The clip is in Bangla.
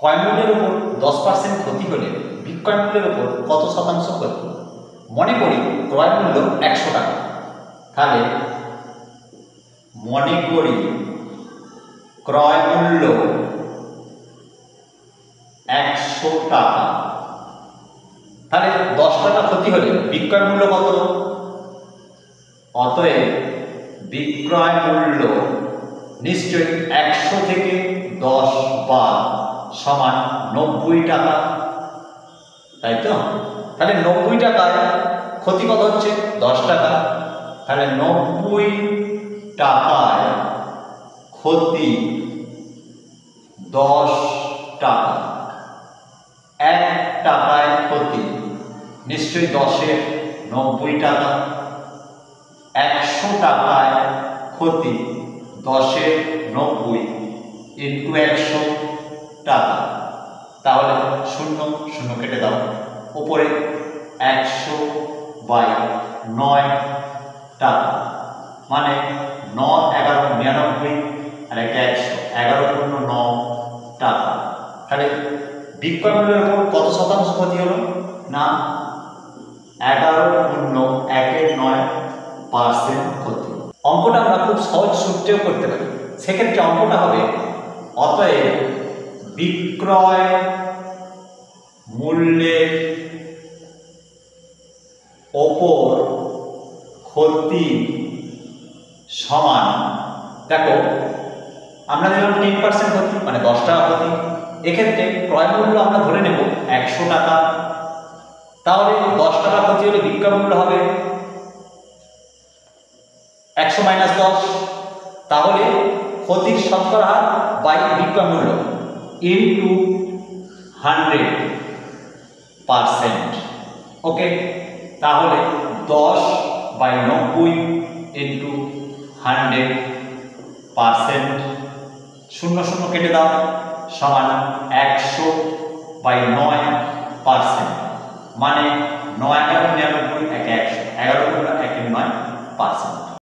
ক্রয় মূল্যের উপর 10% ক্ষতি হলে বিক্রয় মূল্যের উপর কত শতাংশ ক্ষতি? মনে করি ক্রয় মূল্য 100 টাকা, তাহলে মনে করি ক্রয় মূল্য 100 টাকা, তাহলে 10 টাকা ক্ষতি হলে বিক্রয় মূল্য কত? অতএব বিক্রয় মূল্য নিশ্চয়ই 100 থেকে 10 বাদ সমান 90 টাকা, তাই তো? তাহলে 90 টাকায় ক্ষতি কত হচ্ছে? 10 টাকা, তাহলে 90 টাকায় ক্ষতি 10 টাকা। 1 টাকায় ক্ষতি নিশ্চয়ই 10-এর 90 টাকা। 100 টাকায় ক্ষতি 10-এর 90 ইন্টু 100 টাকা, তাহলে 0 0 কেটে দাও। উপরে 100/9 টাকা, মানে 9 11 99 আর একটা 100, 11×9 টাকা। তাহলে বিক্রয় মূল্যের উপর কত শতাংশ ক্ষতি হলো? না, 11×1=9% ক্ষতি। অঙ্কটা আমরা খুব সহজ সূত্রেও করতে পারি। সেক্ষেত্রে অঙ্কটা হবে অতএব বিক্রয় মূল্যের ওপর ক্ষতি সমান, দেখো আমরা দিলাম 10% ক্ষতি মানে 10 টাকা ক্ষতি। এক্ষেত্রে ক্রয় মূল্য আমরা ধরে নেব 100 টাকা, তাহলে 10 টাকা ক্ষতি হলে বিক্রয় মূল্য হবে 100 - 10, তাহলে ক্ষতির শতকরা হার বাই বিক্রয় মূল্য ইন্টু 100%। ওকে, তাহলে 10/90 ইন্টু 100%, 0 0 কেটে দাও, সমান 100/9%, মানে